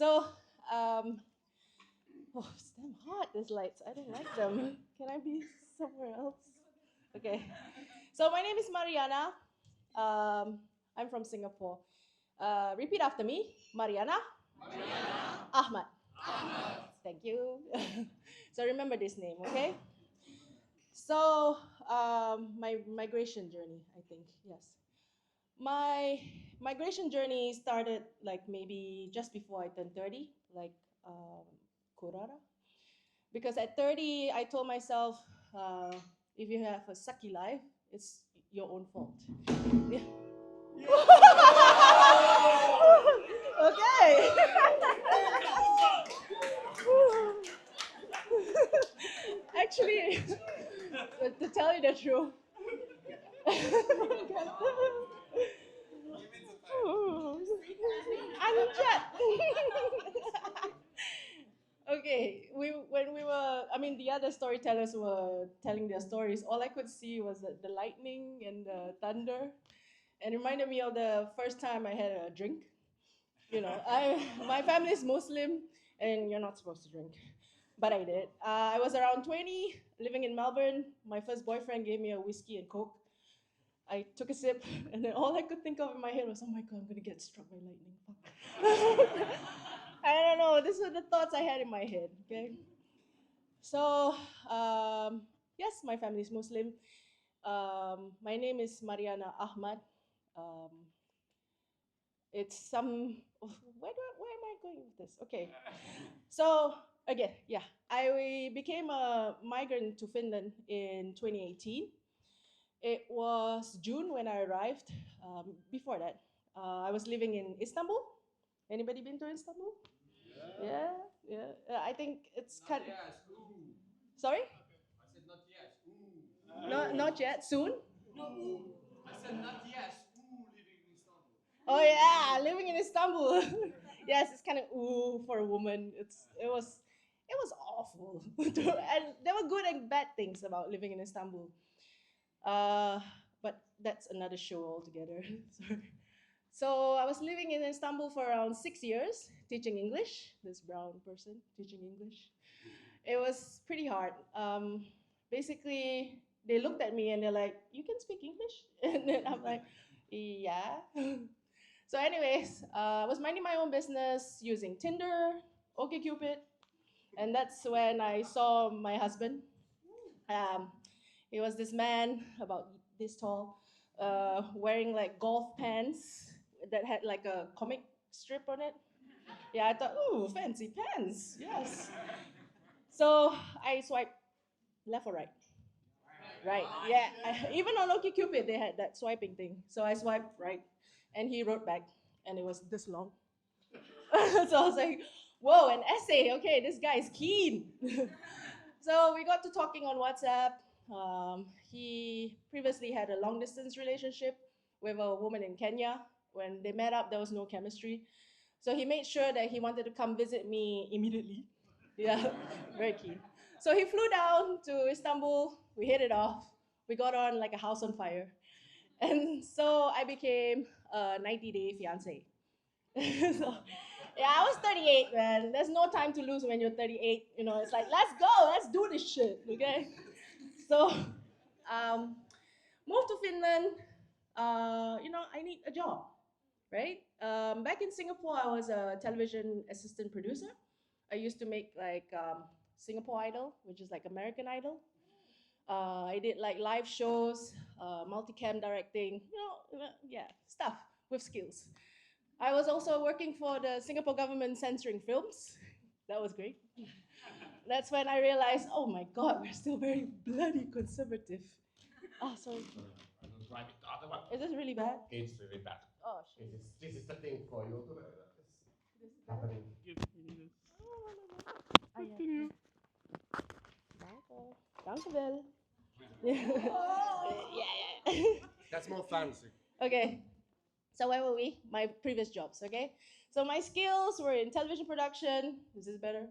So, oh, it's damn hot, these lights. I don't like them. Can I be somewhere else? Okay. So, my name is Mariana. I'm from Singapore. Repeat after me. Mariana. Ahmad. Thank you. So, remember this name, okay? So, my migration journey, I think, yes. My migration journey started like maybe just before I turned 30, like um, Kurara. Because at 30, I told myself, if you have a sucky life, it's your own fault. Yeah. Okay. Actually, to tell you the truth, I'm in chat. Okay, when we were, I mean, the other storytellers were telling their stories. All I could see was the lightning and the thunder, and it reminded me of the first time I had a drink. You know, my family is Muslim, and you're not supposed to drink, but I did. I was around 20, living in Melbourne. My first boyfriend gave me a whiskey and coke. I took a sip, and then all I could think of in my head was, "Oh my god, I'm gonna get struck by lightning." Fuck. I don't know. These were the thoughts I had in my head. Okay, so yes, my family is Muslim. My name is Mariana Ahmad. Um, it's some. Where am I going with this? Okay, so again, yeah, I became a migrant to Finland in 2018. It was June when I arrived. Before that, I was living in Istanbul. Anybody been to Istanbul? Yeah, yeah. I think it's kind. Yes. Ooh. Sorry? I said not yes. Ooh. Not yet. Soon. No, ooh. I said not yes. Ooh, living in Istanbul. Oh yeah, living in Istanbul. Yes, it's kind of ooh for a woman. It was awful, and there were good and bad things about living in Istanbul. Uh, but that's another show altogether. Sorry. So I was living in Istanbul for around 6 years, teaching English. This brown person teaching English. It was pretty hard. Basically, they looked at me and they're like, "You can speak English?" And then I'm like, "Yeah." So, anyways, I was minding my own business using Tinder, OkCupid, and that's when I saw my husband. Um, he was this man about this tall, wearing like golf pants that had like a comic strip on it. Yeah, I thought, ooh, fancy pants. Yes. So I swiped left or right. Right. Yeah. Even on OkCupid, they had that swiping thing. So I swiped right, and he wrote back, and it was this long. So I was like, whoa, an essay. Okay, this guy is keen. So we got to talking on WhatsApp. He previously had a long distance relationship with a woman in Kenya. When they met up, there was no chemistry. So he made sure that he wanted to come visit me immediately. Yeah, very keen. So he flew down to Istanbul. We hit it off. We got on like a house on fire. And so I became a 90-day fiance. So, yeah, I was 38, man. There's no time to lose when you're 38. You know, it's like, let's go, let's do this shit, okay? So, um, moved to Finland. I need a job, right? Back in Singapore, I was a television assistant producer. I used to make like Singapore Idol, which is like American Idol. I did like live shows, multicam directing, yeah, stuff with skills. I was also working for the Singapore government censoring films. That was great. That's when I realized, oh my God, we're still very bloody conservative. Oh, sorry. Don't drive it the other one. Is this really bad? It's really bad. Oh, shit. This is the thing for you to This is bad. happening. Ah, ja. Danke. Dankjewel. Yeah. That's more fancy. Okay. So where were we? My previous jobs, okay? So my skills were in television production. Is this better?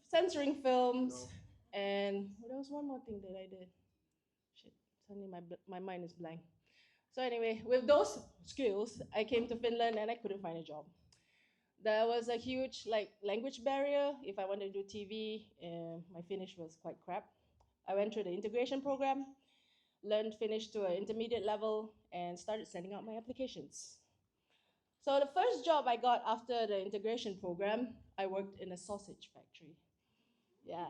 Censoring films. And there was one more thing that I did. Shit, suddenly my mind is blank. So anyway, with those skills, I came to Finland and I couldn't find a job. There was a huge like language barrier. If I wanted to do TV, my Finnish was quite crap. I went through the integration program, learned Finnish to an intermediate level, and started sending out my applications. So the first job I got after the integration program, I worked in a sausage factory. Yeah.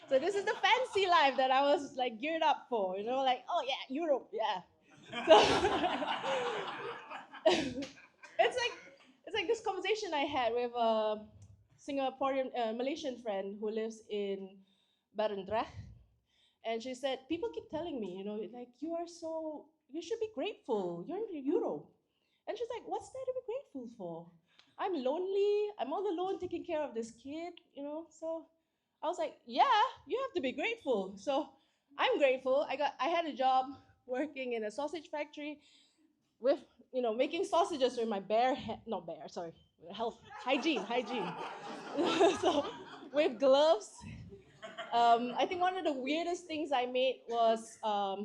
So this is the fancy life that I was like geared up for, you know, like, oh yeah, Europe, yeah. So it's like this conversation I had with a Singaporean Malaysian friend who lives in Barendrecht, and she said people keep telling me, you know, like you should be grateful. You're in Europe, and she's like, what's there to be grateful for? I'm lonely. I'm all alone taking care of this kid, you know. So I was like, yeah, you have to be grateful. So I'm grateful. I had a job working in a sausage factory with making sausages with my not bare, sorry, health hygiene. So with gloves. I think one of the weirdest things I made was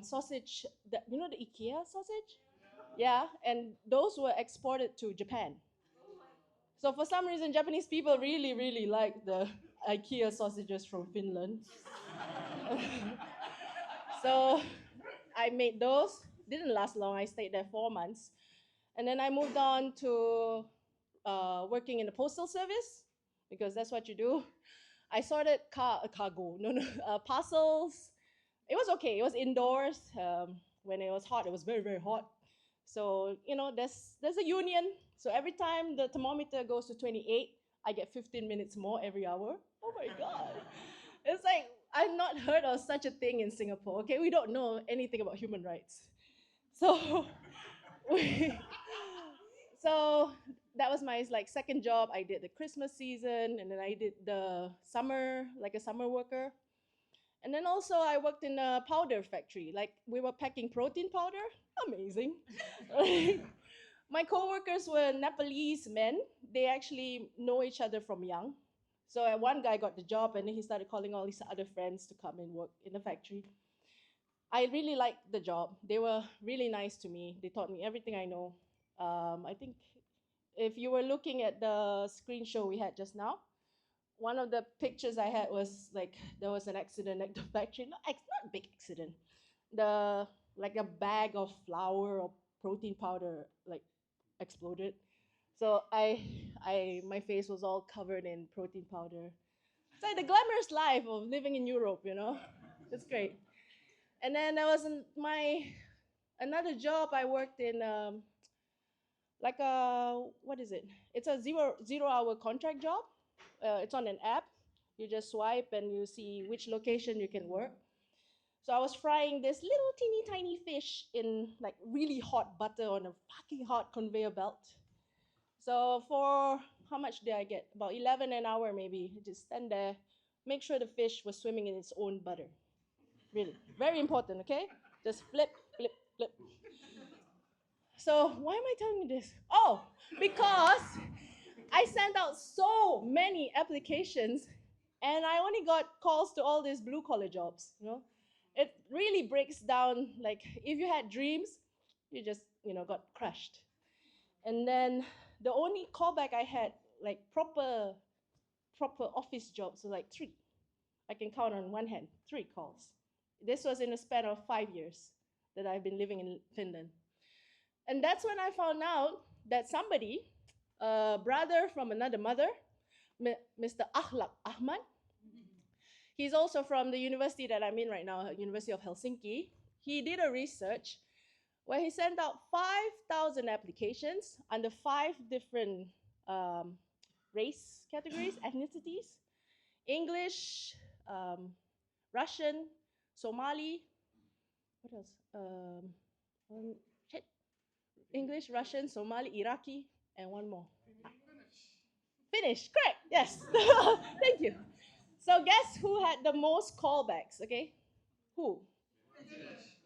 sausage. The IKEA sausage. Yeah, and those were exported to Japan. So for some reason, Japanese people really, really like the IKEA sausages from Finland. So I made those. Didn't last long. I stayed there 4 months, and then I moved on to working in the postal service because that's what you do. I sorted cargo, no, parcels. It was okay. It was indoors. When it was hot, it was very, very hot. So there's a union. So every time the thermometer goes to 28, I get 15 minutes more every hour. Oh my god! It's like I've not heard of such a thing in Singapore. Okay, we don't know anything about human rights. So, we, so that was my like second job. I did the Christmas season, and then I did the summer, like a summer worker. And then also I worked in a powder factory. Like we were packing protein powder. Amazing. My coworkers were Nepalese men. They actually know each other from young. So one guy got the job, and then he started calling all his other friends to come and work in the factory. I really liked the job. They were really nice to me. They taught me everything I know. I think if you were looking at the screen show we had just now, one of the pictures I had was like there was an accident at the factory. Not a big accident. The like a bag of flour or protein powder like exploded. So my face was all covered in protein powder. It's like the glamorous life of living in Europe, you know. It's great. And then there was my another job I worked in like a what is it? It's a zero hour contract job. It's on an app. You just swipe and you see which location you can work. So I was frying this little teeny tiny fish in like really hot butter on a fucking hot conveyor belt. So for how much did I get? About 11 an hour maybe. Just stand there, make sure the fish was swimming in its own butter. Really, very important. Okay, just flip, flip, flip. So why am I telling you this? Oh, because I sent out so many applications and I only got calls to all these blue collar jobs, you know? It really breaks down like if you had dreams, you just, got crushed. And then the only callback I had like proper office jobs was like 3. I can count on one hand, 3 calls. This was in a span of 5 years that I've been living in Finland. And that's when I found out that somebody, a brother from another mother, Mr. Ahlak Ahmad, he's also from the university that I'm in right now, University of Helsinki. He did a research where he sent out 5,000 applications under 5 different race categories, ethnicities: English, Russian, Somali, what else? Shit. English, Russian, Somali, Iraqi, and one more. Finnish, correct, yes. Thank you. So guess who had the most callbacks, okay? Who?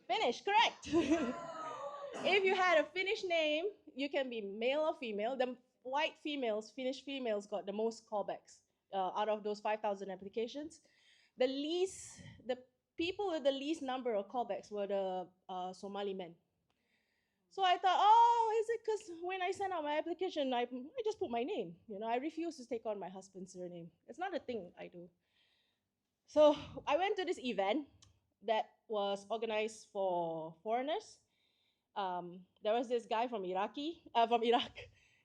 Finnish, correct. If you had a Finnish name, you can be male or female. The white females, Finnish females, got the most callbacks out of those 5,000 applications. The people with the least number of callbacks were the Somali men. So I thought, oh, is it because when I sent out my application, I just put my name. I refuse to take on my husband's surname. It's not a thing I do. So I went to this event that was organized for foreigners. There was this guy from Iraq.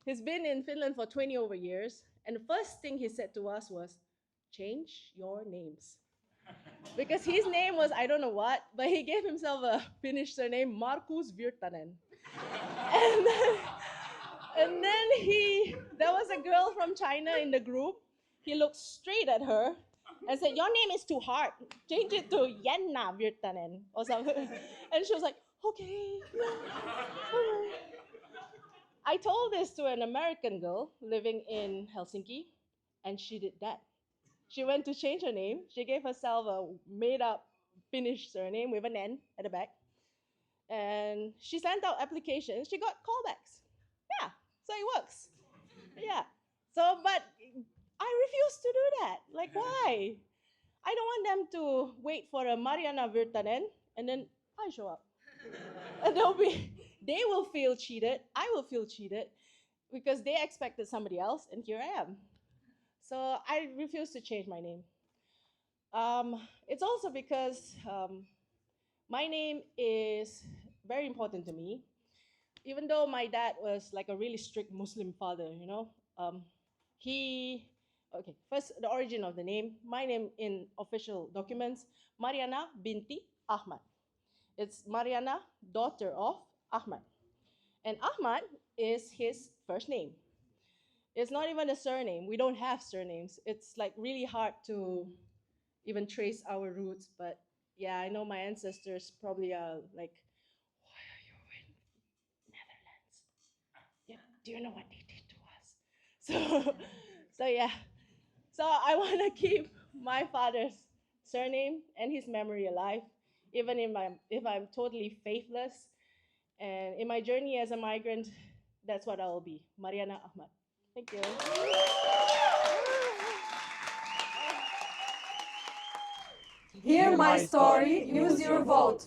He's been in Finland for 20 over years. And the first thing he said to us was, change your names. Because his name was, I don't know what, but he gave himself a Finnish surname, Markus Virtanen. And then, there was a girl from China in the group. He looked straight at her and said, your name is too hard. Change it to Jenna Virtanen or something. And she was like, okay. I told this to an American girl living in Helsinki, and she did that. She went to change her name. She gave herself a made-up Finnish surname with an N at the back. And she sent out applications. She got callbacks. Yeah, so it works. Yeah. So, but I refuse to do that. Like, why? I don't want them to wait for a Marianna Virtanen and then I show up. And they will feel cheated. I will feel cheated because they expected somebody else, and here I am. So I refuse to change my name. It's also because my name is very important to me. Even though my dad was like a really strict Muslim father, first the origin of the name. My name in official documents, Marianna binti Ahmad. It's Marianna, daughter of Ahmad. And Ahmad is his first name. It's not even a surname. We don't have surnames. It's like really hard to even trace our roots. But yeah, I know my ancestors probably are like, why are you in Netherlands? Yeah, do you know what they did to us? So yeah. So I want to keep my father's surname and his memory alive, even if I'm totally faithless. And in my journey as a migrant, that's what I will be, Marianna Ahmad. Thank you. Hear my story, use your vote.